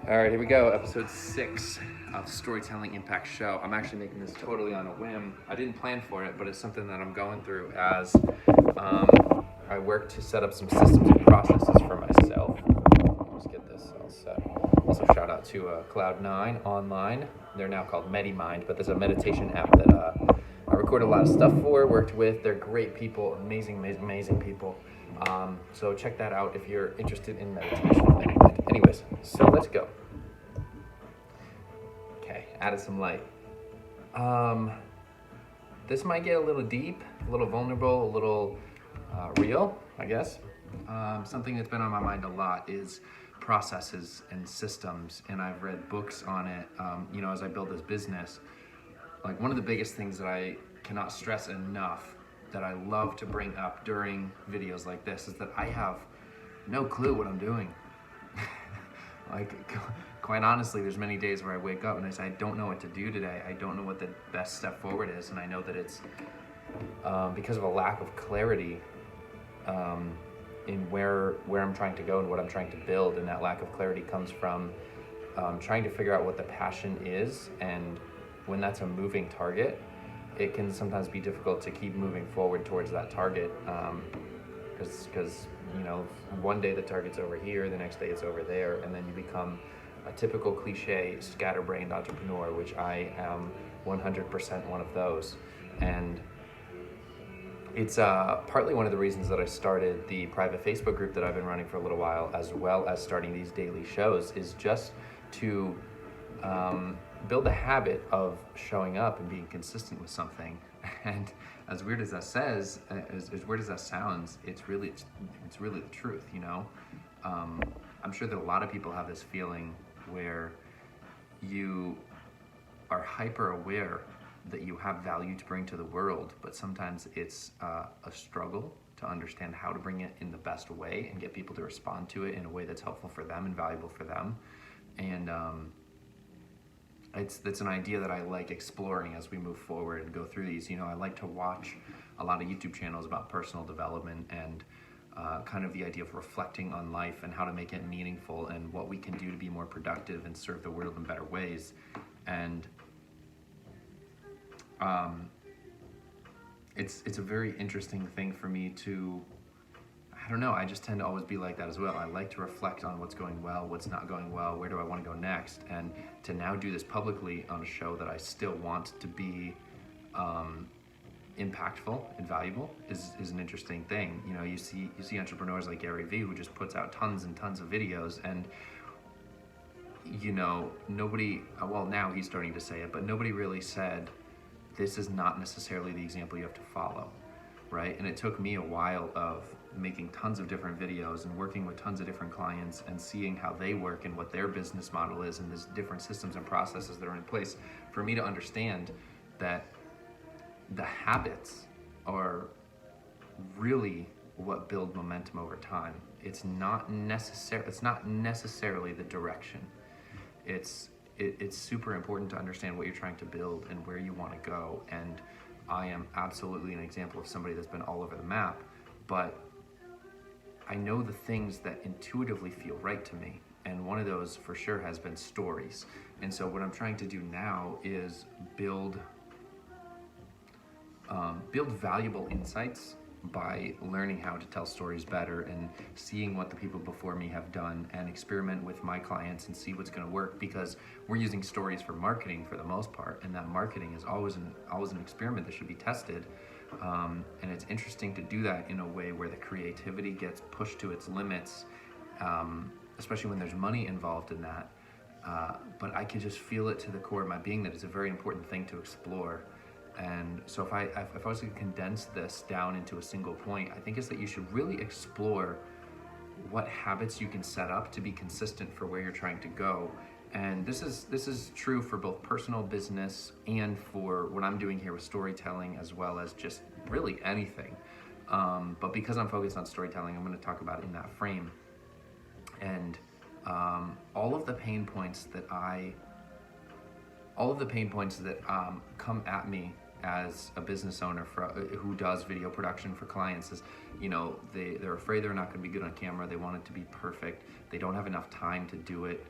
All right, here we go. Episode 6 of Storytelling Impact Show. I'm actually making this totally on a whim. I didn't plan for it, but it's something that I'm going through as I work to set up some systems and processes for myself. Let's get this all set. Also, shout out to Cloud9 Online. They're now called MediMind, but there's a meditation app that I record a lot of stuff for, worked with. They're great people, amazing people. So check that out if you're interested in meditation. Anyways, so let's go. Okay, added some light. This might get a little deep, a little vulnerable, a little real, I guess. Something that's been on my mind a lot is processes and systems, and I've read books on it, as I build this business. Like, one of the biggest things that I cannot stress enough that I love to bring up during videos like this is that I have no clue what I'm doing. Like, quite honestly, there's many days where I wake up and I say, I don't know what to do today. I don't know what the best step forward is. And I know that it's because of a lack of clarity in where I'm trying to go and what I'm trying to build. And that lack of clarity comes from trying to figure out what the passion is. And when that's a moving target, it can sometimes be difficult to keep moving forward towards that target. Because one day the target's over here, the next day it's over there, and then you become a typical cliche scatterbrained entrepreneur, which I am 100% one of those. And it's partly one of the reasons that I started the private Facebook group that I've been running for a little while, as well as starting these daily shows, is just to build a habit of showing up and being consistent with something. And as weird as that says, as weird as that sounds, it's really the truth, I'm sure that a lot of people have this feeling where you are hyper aware that you have value to bring to the world, but sometimes it's a struggle to understand how to bring it in the best way and get people to respond to it in a way that's helpful for them and valuable for them. And it's an idea that I like exploring as we move forward and go through these. I like to watch a lot of YouTube channels about personal development and kind of the idea of reflecting on life and how to make it meaningful and what we can do to be more productive and serve the world in better ways. And it's a very interesting thing for me to, I don't know, I just tend to always be like that as well. I like to reflect on what's going well, what's not going well, where do I want to go next, and to now do this publicly on a show that I still want to be impactful and valuable is an interesting thing. You see entrepreneurs like Gary Vee, who just puts out tons and tons of videos, and nobody, well, now he's starting to say it, but nobody really said this is not necessarily the example you have to follow, right? And it took me a while of making tons of different videos and working with tons of different clients and seeing how they work and what their business model is and there's different systems and processes that are in place for me to understand that the habits are really what build momentum over time. It's not necessarily the direction. It's super important to understand what you're trying to build and where you want to go. And I am absolutely an example of somebody that's been all over the map, but I know the things that intuitively feel right to me. And one of those for sure has been stories. And so what I'm trying to do now is build valuable insights by learning how to tell stories better and seeing what the people before me have done and experiment with my clients and see what's going to work, because we're using stories for marketing for the most part, and that marketing is always an experiment that should be tested. And it's interesting to do that in a way where the creativity gets pushed to its limits, especially when there's money involved in that. But I can just feel it to the core of my being that it's a very important thing to explore. And so if I was to condense this down into a single point, I think it's that you should really explore what habits you can set up to be consistent for where you're trying to go. And this is true for both personal business and for what I'm doing here with storytelling, as well as just really anything. But because I'm focused on storytelling, I'm going to talk about it in that frame. And all of the pain points that come at me as a business owner who does video production for clients is, they're afraid they're not going to be good on camera. They want it to be perfect. They don't have enough time to do it.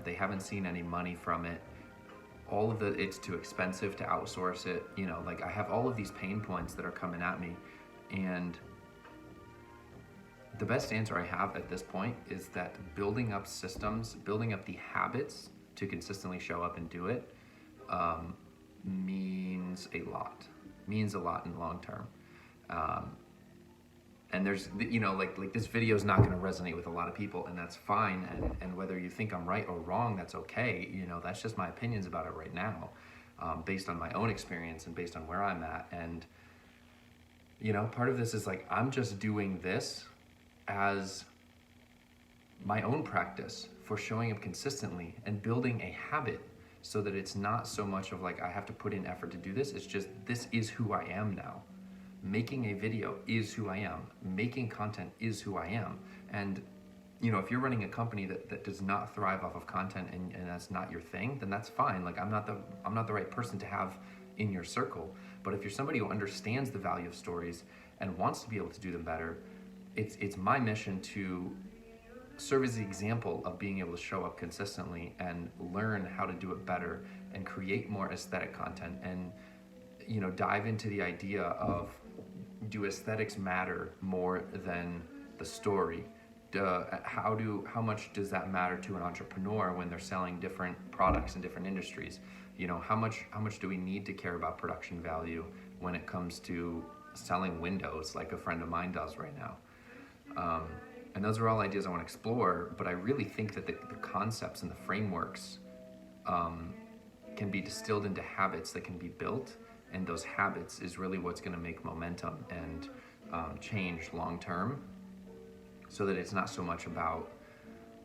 They haven't seen any money from it. All of it's too expensive to outsource it. Like I have all of these pain points that are coming at me, and the best answer I have at this point is that building up systems, building up the habits to consistently show up and do it, means a lot in the long term. And there's, like this video is not going to resonate with a lot of people, and that's fine. And whether you think I'm right or wrong, that's okay. That's just my opinions about it right now, based on my own experience and based on where I'm at. And, part of this is like, I'm just doing this as my own practice for showing up consistently and building a habit, so that it's not so much of like, I have to put in effort to do this. It's just, this is who I am now. Making a video is who I am. Making content is who I am. And, if you're running a company that does not thrive off of content and that's not your thing, then that's fine. Like I'm not the right person to have in your circle. But if you're somebody who understands the value of stories and wants to be able to do them better, it's my mission to serve as the example of being able to show up consistently and learn how to do it better and create more aesthetic content, and dive into the idea of, do aesthetics matter more than the story? How much does that matter to an entrepreneur when they're selling different products in different industries? How much do we need to care about production value when it comes to selling windows, like a friend of mine does right now? And those are all ideas I want to explore, but I really think that the concepts and the frameworks can be distilled into habits that can be built, and those habits is really what's going to make momentum and change long term, so that it's not so much about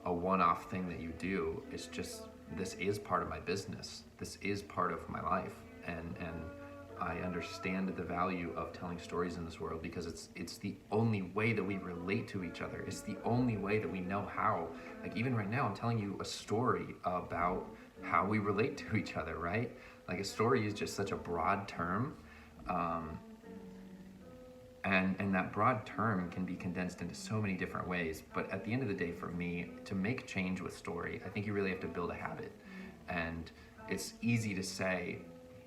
a one-off thing that you do. It's just, this is part of my business. This is part of my life, and I understand the value of telling stories in this world, because it's the only way that we relate to each other. It's the only way that we know how. Like even right now, I'm telling you a story about how we relate to each other, right? Like a story is just such a broad term, and that broad term can be condensed into so many different ways. But at the end of the day, for me, to make change with story, I think you really have to build a habit. And it's easy to say,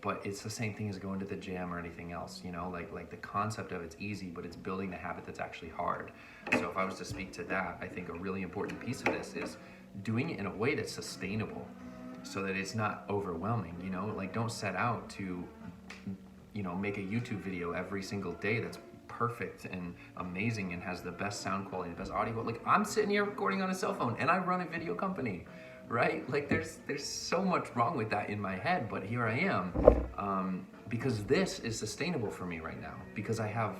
but it's the same thing as going to the gym or anything else, like the concept of it's easy, but it's building the habit that's actually hard. So if I was to speak to that, I think a really important piece of this is doing it in a way that's sustainable, so that it's not overwhelming. Like don't set out to, make a YouTube video every single day that's perfect and amazing and has the best sound quality, the best audio. Like I'm sitting here recording on a cell phone and I run a video company, right? Like there's so much wrong with that in my head, but here I am, because this is sustainable for me right now, because I have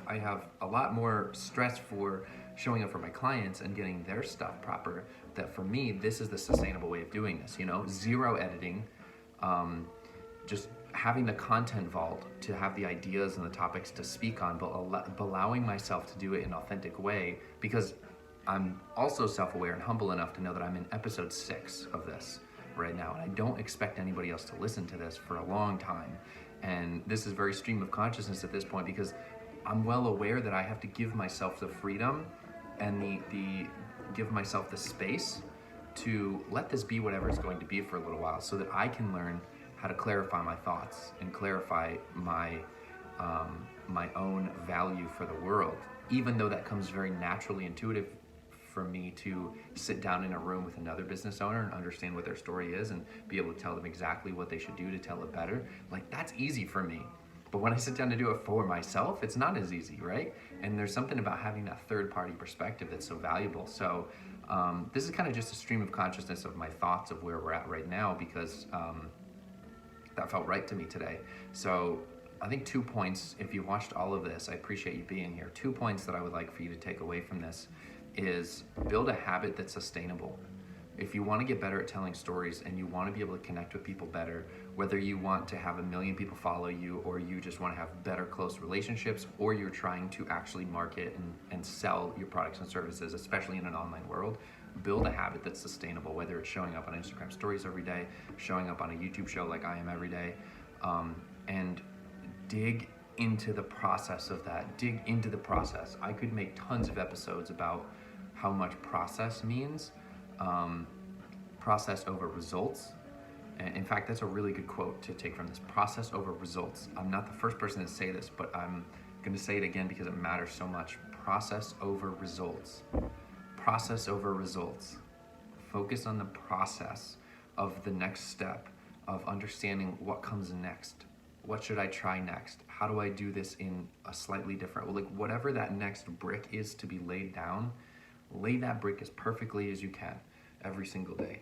a lot more stress for showing up for my clients and getting their stuff proper, that for me, this is the sustainable way of doing this, zero editing, just having the content vault to have the ideas and the topics to speak on, but allowing myself to do it in an authentic way, because I'm also self-aware and humble enough to know that I'm in episode 6 of this right now, and I don't expect anybody else to listen to this for a long time. And this is very stream of consciousness at this point, because I'm well aware that I have to give myself the freedom and give myself the space to let this be whatever it's going to be for a little while, so that I can learn how to clarify my thoughts and clarify my own value for the world, even though that comes very naturally intuitive for me to sit down in a room with another business owner and understand what their story is and be able to tell them exactly what they should do to tell it better. Like that's easy for me. But when I sit down to do it for myself, it's not as easy, right? And there's something about having that third-party perspective that's so valuable. So this is kind of just a stream of consciousness of my thoughts of where we're at right now, because that felt right to me today. So I think 2 points, if you watched all of this, I appreciate you being here. 2 points that I would like for you to take away from this is build a habit that's sustainable. If you want to get better at telling stories and you want to be able to connect with people better, whether you want to have 1 million people follow you, or you just want to have better close relationships, or you're trying to actually market and sell your products and services, especially in an online world, build a habit that's sustainable, whether it's showing up on Instagram stories every day, showing up on a YouTube show like I am every day, and dig into the process of that. Dig into the process. I could make tons of episodes about how much process means. process over results. And in fact, that's a really good quote to take from this: process over results. I'm not the first person to say this, but I'm going to say it again because it matters so much. Process over results. Process over results. Focus on the process of the next step, of understanding what comes next. What should I try next? How do I do this in a slightly different, like whatever that next brick is to be laid down, lay that brick as perfectly as you can every single day.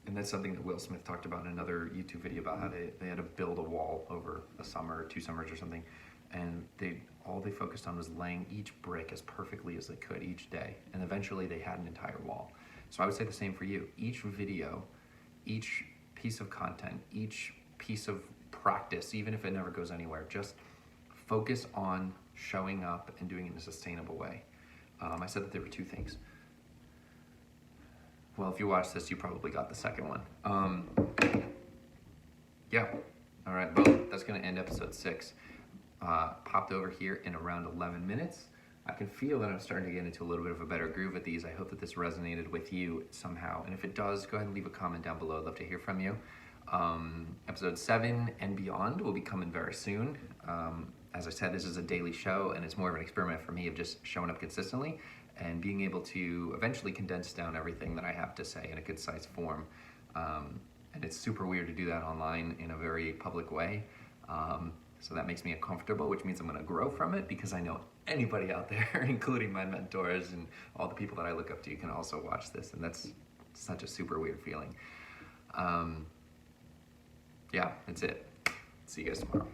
And that's something that Will Smith talked about in another YouTube video about how they had to build a wall over a summer or 2 summers or something. And all they focused on was laying each brick as perfectly as they could each day. And eventually they had an entire wall. So I would say the same for you. Each video, each piece of content, each piece of practice, even if it never goes anywhere, just focus on showing up and doing it in a sustainable way. I said that there were 2 things. Well, if you watch this, you probably got the second one. Yeah. All right. Well, that's going to end episode 6. Popped over here in around 11 minutes. I can feel that I'm starting to get into a little bit of a better groove with these. I hope that this resonated with you somehow. And if it does, go ahead and leave a comment down below. I'd love to hear from you. Episode 7 and beyond will be coming very soon. As I said, this is a daily show, and it's more of an experiment for me of just showing up consistently and being able to eventually condense down everything that I have to say in a concise form. And it's super weird to do that online in a very public way. So that makes me uncomfortable, which means I'm gonna grow from it, because I know anybody out there, including my mentors and all the people that I look up to, can also watch this, and that's such a super weird feeling. Yeah, that's it. See you guys tomorrow.